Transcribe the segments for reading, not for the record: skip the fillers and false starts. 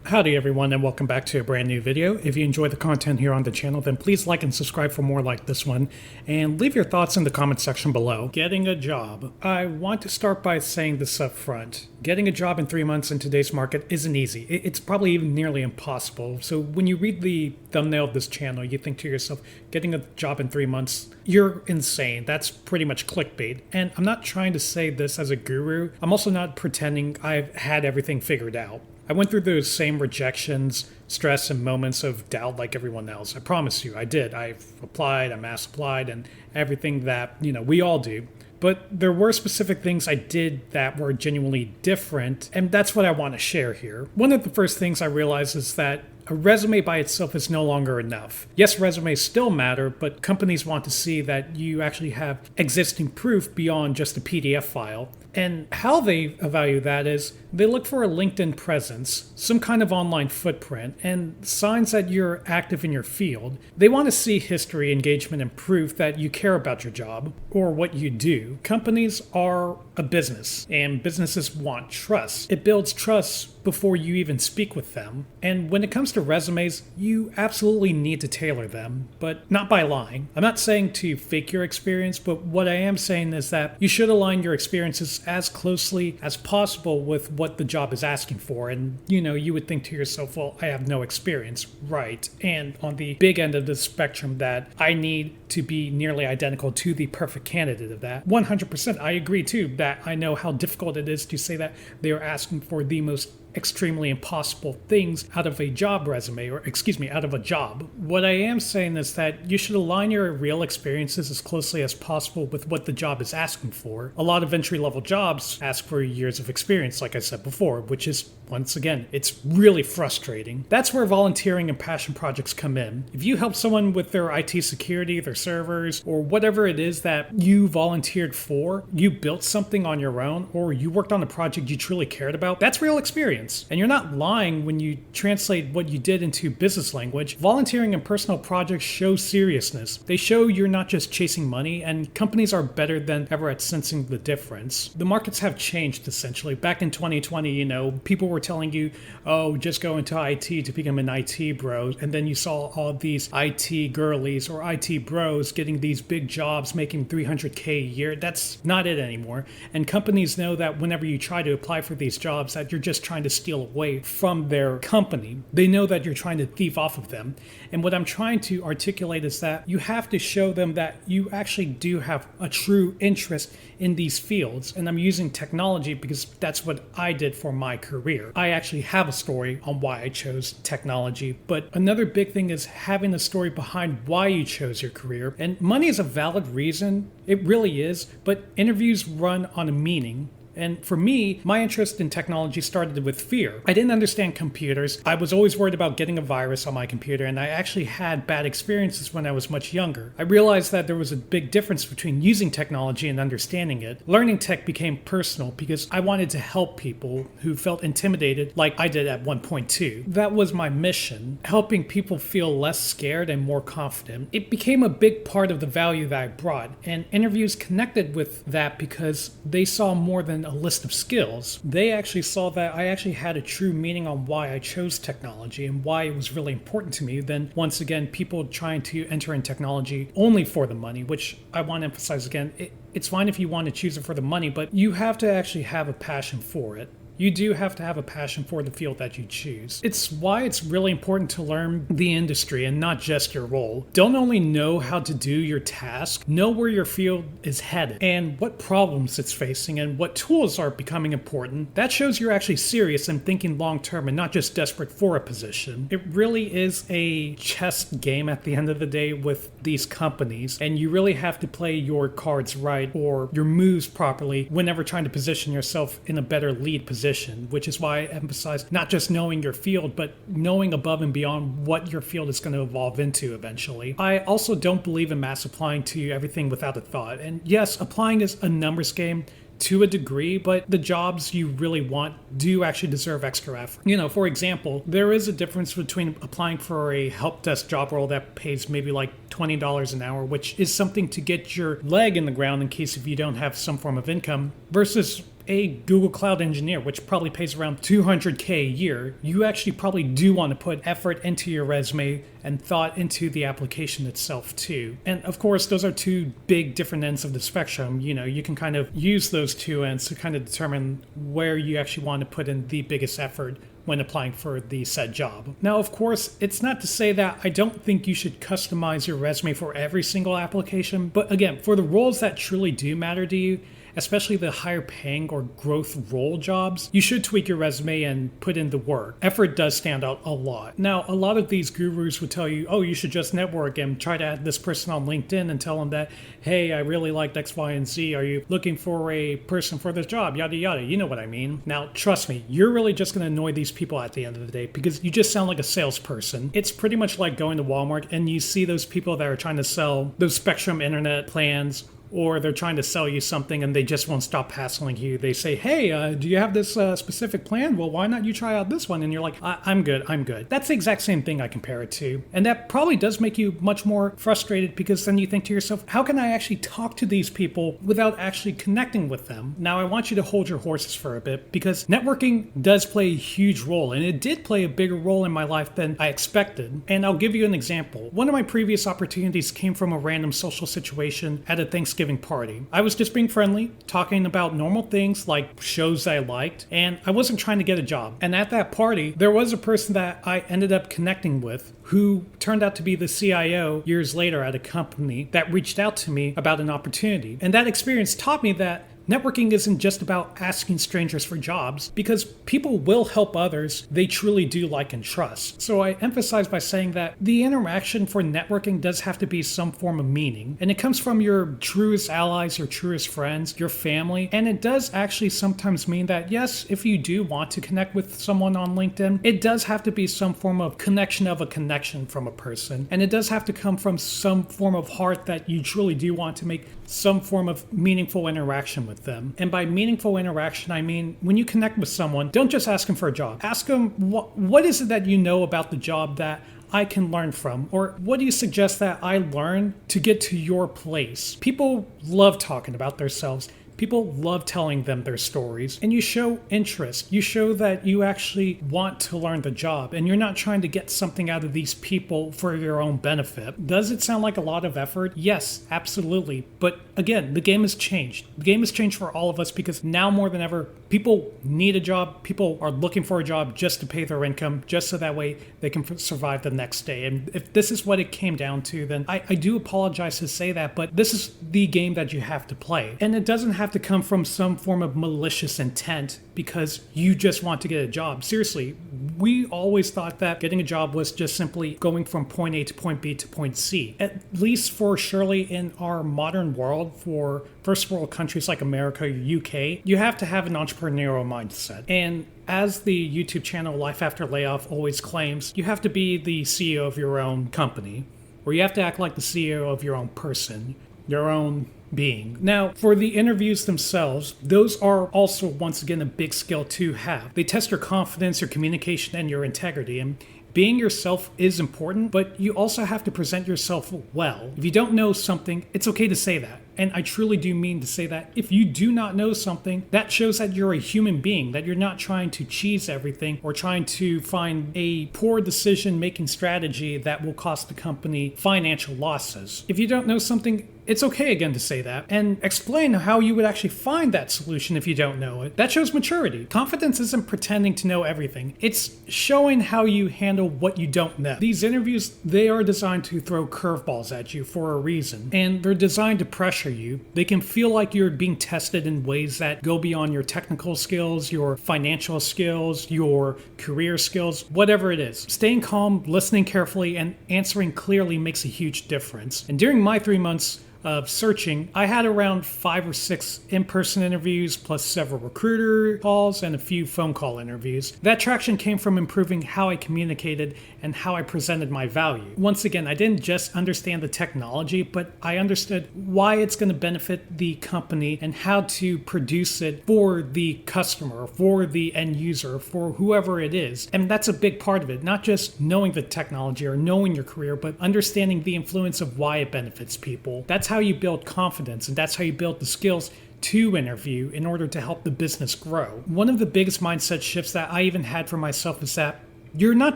Howdy everyone, and welcome back to a brand new video. If you enjoy the content here on the channel, then please like and subscribe for more like this one, and leave your thoughts in the comment section below. Getting a job. I want to start by saying this up front. Getting a job in 3 months in today's market isn't easy. It's probably even nearly impossible. So when you read the thumbnail of this channel, you think to yourself, getting a job in 3 months, you're insane. That's pretty much clickbait. And I'm not trying to say this as a guru. I'm also not pretending I've had everything figured out. I went through those same rejections, stress, and moments of doubt like everyone else. I promise you, I did. I've applied, I mass applied, and everything that, we all do. But there were specific things I did that were genuinely different, and that's what I want to share here. One of the first things I realized is that a resume by itself is no longer enough. Yes, resumes still matter, but companies want to see that you actually have existing proof beyond just a PDF file. And how they evaluate that is they look for a LinkedIn presence, some kind of online footprint, and signs that you're active in your field. They want to see history, engagement, and proof that you care about your job or what you do. Companies are a business, and businesses want trust. It builds trust before you even speak with them. And when it comes to resumes, you absolutely need to tailor them, but not by lying. I'm not saying to fake your experience, but what I am saying is that you should align your experiences as closely as possible with what the job is asking for. And you would think to yourself, well, I have no experience, right? And on the big end of the spectrum, that I need to be nearly identical to the perfect candidate of that. 100%, I agree too, that I know how difficult it is to say that they are asking for the most extremely impossible things out of a job resume, or out of a job. What I am saying is that you should align your real experiences as closely as possible with what the job is asking for. A lot of entry-level jobs ask for years of experience, like I said before, which is, once again, it's really frustrating. That's where volunteering and passion projects come in. If you help someone with their IT security, their servers, or whatever it is that you volunteered for, you built something on your own, or you worked on a project you truly cared about, that's real experience. And you're not lying when you translate what you did into business language. Volunteering and personal projects show seriousness. They show you're not just chasing money, and companies are better than ever at sensing the difference. The markets have changed, essentially. Back in 2020, people were telling you, oh, just go into IT to become an IT bro. And then you saw all these IT girlies or IT bros getting these big jobs, making $300K a year. That's not it anymore. And companies know that whenever you try to apply for these jobs, that you're just trying to steal away from their company. They know that you're trying to thief off of them. And what I'm trying to articulate is that you have to show them that you actually do have a true interest in these fields. And I'm using technology because that's what I did for my career. I actually have a story on why I chose technology. But another big thing is having a story behind why you chose your career. And money is a valid reason. It really is. But interviews run on a meaning. And for me, my interest in technology started with fear. I didn't understand computers. I was always worried about getting a virus on my computer, and I actually had bad experiences when I was much younger. I realized that there was a big difference between using technology and understanding it. Learning tech became personal because I wanted to help people who felt intimidated like I did at one point too. That was my mission, helping people feel less scared and more confident. It became a big part of the value that I brought, and interviews connected with that because they saw more than a list of skills. They actually saw that I actually had a true meaning on why I chose technology and why it was really important to me than, once again, people trying to enter in technology only for the money, which I want to emphasize again. It's fine if you want to choose it for the money, but you have to actually have a passion for it. You do have to have a passion for the field that you choose. It's why it's really important to learn the industry and not just your role. Don't only know how to do your task, know where your field is headed and what problems it's facing and what tools are becoming important. That shows you're actually serious and thinking long term and not just desperate for a position. It really is a chess game at the end of the day with these companies, and you really have to play your cards right or your moves properly whenever trying to position yourself in a better lead position. Which is why I emphasize not just knowing your field, but knowing above and beyond what your field is going to evolve into eventually. I also don't believe in mass applying to everything without a thought. And yes, applying is a numbers game to a degree, but the jobs you really want do actually deserve extra effort. For example, there is a difference between applying for a help desk job role that pays maybe like $20 an hour, which is something to get your leg in the ground in case if you don't have some form of income, versus a Google Cloud engineer, which probably pays around $200K a year, you actually probably do want to put effort into your resume and thought into the application itself too. And of course, those are two big different ends of the spectrum. You can kind of use those two ends to kind of determine where you actually want to put in the biggest effort when applying for the said job. Now, of course, it's not to say that I don't think you should customize your resume for every single application, but again, for the roles that truly do matter to you, especially the higher paying or growth role jobs, you should tweak your resume and put in the work. Effort does stand out a lot. Now, a lot of these gurus would tell you, oh, you should just network and try to add this person on LinkedIn and tell them that, hey, I really liked X, Y, and Z. Are you looking for a person for this job? Yada, yada. You know what I mean. Now, trust me, you're really just going to annoy these people at the end of the day because you just sound like a salesperson. It's pretty much like going to Walmart and you see those people that are trying to sell those Spectrum internet plans, or they're trying to sell you something and they just won't stop hassling you. They say, hey, do you have this specific plan? Well, why not you try out this one? And you're like, I'm good. That's the exact same thing I compare it to. And that probably does make you much more frustrated because then you think to yourself, how can I actually talk to these people without actually connecting with them? Now, I want you to hold your horses for a bit because networking does play a huge role, and it did play a bigger role in my life than I expected. And I'll give you an example. One of my previous opportunities came from a random social situation at a Thanksgiving party. I was just being friendly, talking about normal things like shows I liked, and I wasn't trying to get a job. And at that party, there was a person that I ended up connecting with who turned out to be the CIO years later at a company that reached out to me about an opportunity. And that experience taught me that networking isn't just about asking strangers for jobs, because people will help others they truly do like and trust. So I emphasize by saying that the interaction for networking does have to be some form of meaning, and it comes from your truest allies, your truest friends, your family, and it does actually sometimes mean that, yes, if you do want to connect with someone on LinkedIn, it does have to be some form of connection of a connection from a person, and it does have to come from some form of heart that you truly do want to make some form of meaningful interaction with them. And by meaningful interaction, I mean, when you connect with someone, don't just ask them for a job. Ask them, what is it that you know about the job that I can learn from? Or what do you suggest that I learn to get to your place? People love talking about themselves. People love telling them their stories, and you show interest. You show that you actually want to learn the job, and you're not trying to get something out of these people for your own benefit. Does it sound like a lot of effort? Yes, absolutely. But again, the game has changed. The game has changed for all of us because now more than ever, people need a job. People are looking for a job just to pay their income, just so that way they can survive the next day. And if this is what it came down to, then I do apologize to say that, but this is the game that you have to play. And it doesn't have to come from some form of malicious intent because you just want to get a job. Seriously, we always thought that getting a job was just simply going from point A to point B to point C. At least for surely in our modern world, for first world countries like America or UK, you have to have an entrepreneurial mindset. And as the YouTube channel Life After Layoff always claims, you have to be the CEO of your own company, or you have to act like the CEO of your own person, your own being. Now, for the interviews themselves, those are also, once again, a big skill to have. They test your confidence, your communication, and your integrity. And being yourself is important, but you also have to present yourself well. If you don't know something, it's okay to say that. And I truly do mean to say that if you do not know something, that shows that you're a human being, that you're not trying to cheese everything or trying to find a poor decision-making strategy that will cost the company financial losses. If you don't know something, it's okay again to say that and explain how you would actually find that solution if you don't know it. That shows maturity. Confidence isn't pretending to know everything. It's showing how you handle what you don't know. These interviews, they are designed to throw curveballs at you for a reason, and they're designed to pressure you. They can feel like you're being tested in ways that go beyond your technical skills, your financial skills, your career skills, whatever it is. Staying calm, listening carefully, and answering clearly makes a huge difference. And during my 3 months of searching, I had around 5 or 6 in-person interviews plus several recruiter calls and a few phone call interviews. That traction came from improving how I communicated and how I presented my value. Once again, I didn't just understand the technology, but I understood why it's going to benefit the company and how to produce it for the customer, for the end user, for whoever it is. And that's a big part of it, not just knowing the technology or knowing your career, but understanding the influence of why it benefits people. That's how you build confidence, and that's how you build the skills to interview in order to help the business grow. One of the biggest mindset shifts that I even had for myself is that you're not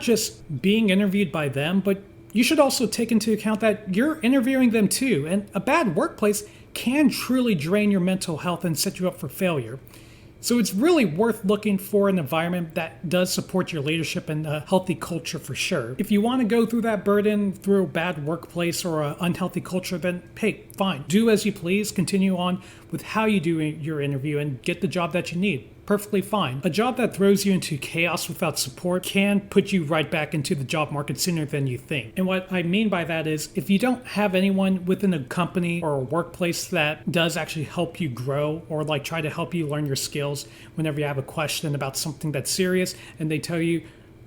just being interviewed by them, but you should also take into account that you're interviewing them too. And a bad workplace can truly drain your mental health and set you up for failure. So it's really worth looking for an environment that does support your leadership and a healthy culture for sure. If you want to go through that burden through a bad workplace or an unhealthy culture, then hey, fine. Do as you please. Continue on with how you do your interview and get the job that you need. Perfectly fine. A job that throws you into chaos without support can put you right back into the job market sooner than you think. And what I mean by that is if you don't have anyone within a company or a workplace that does actually help you grow or like try to help you learn your skills whenever you have a question about something that's serious and they tell you,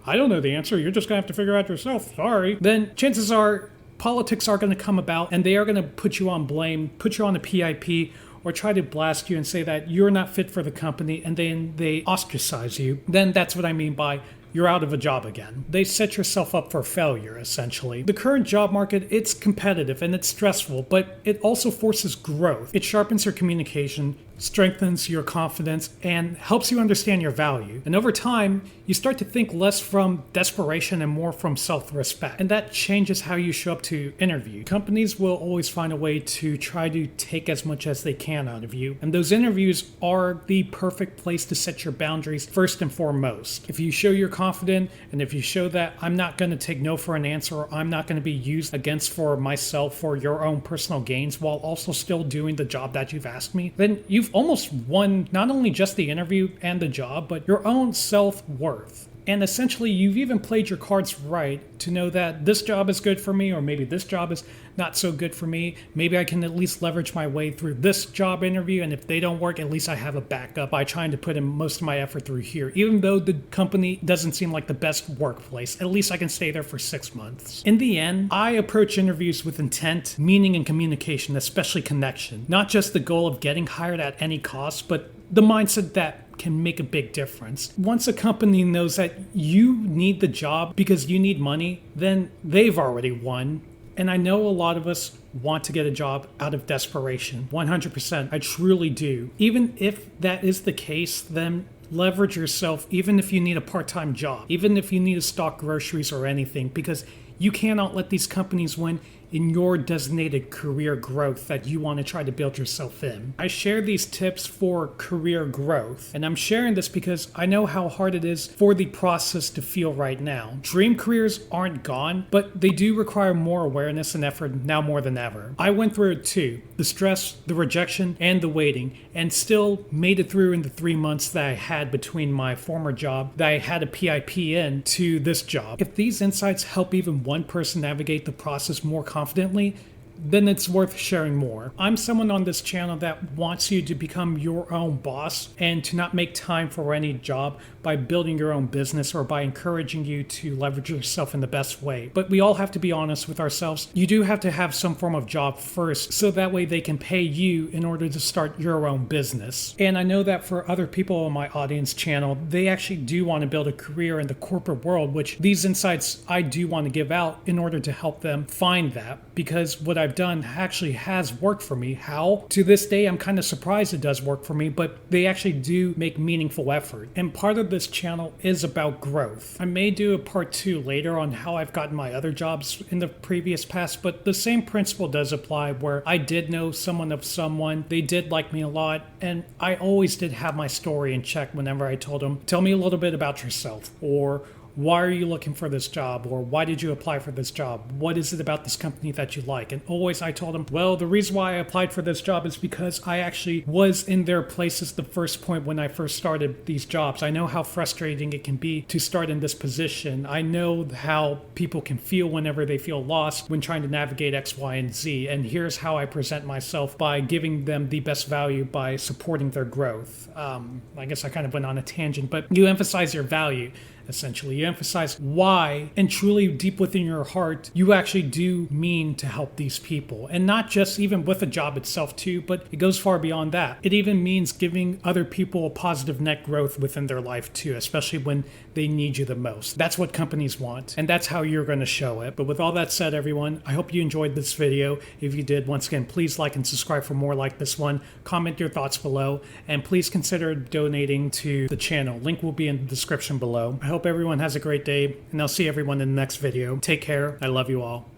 I don't know the answer, you're just gonna have to figure out yourself, sorry, then chances are politics are gonna come about and they are gonna put you on blame, put you on the PIP, or try to blast you and say that you're not fit for the company and then they ostracize you, then that's what I mean by you're out of a job again. They set yourself up for failure, essentially. The current job market, it's competitive and it's stressful, but it also forces growth. It sharpens your communication, strengthens your confidence, and helps you understand your value. And over time, you start to think less from desperation and more from self-respect. And that changes how you show up to interview. Companies will always find a way to try to take as much as they can out of you. And those interviews are the perfect place to set your boundaries first and foremost. If you show you're confident, and if you show that I'm not going to take no for an answer, or I'm not going to be used against for myself for your own personal gains while also still doing the job that you've asked me, then you've almost won not only just the interview and the job, but your own self-worth. And essentially, you've even played your cards right to know that this job is good for me, or maybe this job is not so good for me. Maybe I can at least leverage my way through this job interview, and if they don't work, at least I have a backup by trying to put in most of my effort through here. Even though the company doesn't seem like the best workplace, at least I can stay there for 6 months. In the end, I approach interviews with intent, meaning, and communication, especially connection. Not just the goal of getting hired at any cost, but the mindset that can make a big difference. Once a company knows that you need the job because you need money, then they've already won. And I know a lot of us want to get a job out of desperation, 100%. I truly do. Even if that is the case, then leverage yourself, even if you need a part-time job, even if you need to stock groceries or anything, because you cannot let these companies win in your designated career growth that you want to try to build yourself in. I share these tips for career growth, and I'm sharing this because I know how hard it is for the process to feel right now. Dream careers aren't gone, but they do require more awareness and effort now more than ever. I went through it too, the stress, the rejection, and the waiting, and still made it through in the 3 months that I had between my former job that I had a PIP in to this job. If these insights help even one person navigate the process more confidently, then it's worth sharing more. I'm someone on this channel that wants you to become your own boss and to not make time for any job by building your own business or by encouraging you to leverage yourself in the best way. But we all have to be honest with ourselves. You do have to have some form of job first, so that way they can pay you in order to start your own business. And I know that for other people on my audience channel, they actually do want to build a career in the corporate world, which these insights I do want to give out in order to help them find that, because what I've done actually has worked for me. How? To this day, I'm kind of surprised it does work for me, but they actually do make meaningful effort. And part of this channel is about growth. I may do a part 2 later on how I've gotten my other jobs in the previous past, but the same principle does apply where I did know someone of someone, they did like me a lot, and I always did have my story in check whenever I told them, tell me a little bit about yourself, or why are you looking for this job? Or why did you apply for this job? What is it about this company that you like? And always I told them, well, the reason why I applied for this job is because I actually was in their places the first point when I first started these jobs. I know how frustrating it can be to start in this position. I know how people can feel whenever they feel lost when trying to navigate X, Y, and Z. And here's how I present myself by giving them the best value by supporting their growth. I guess I kind of went on a tangent, but you emphasize your value. essentially. You emphasize why, and truly deep within your heart, you actually do mean to help these people. And not just even with the job itself too, but it goes far beyond that. It even means giving other people a positive net growth within their life too, especially when they need you the most. That's what companies want, and that's how you're going to show it. But with all that said, everyone, I hope you enjoyed this video. If you did, once again, please like and subscribe for more like this one. Comment your thoughts below, and please consider donating to the channel. Link will be in the description below. I hope everyone has a great day, and I'll see everyone in the next video. Take care. I love you all.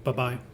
Bye-bye.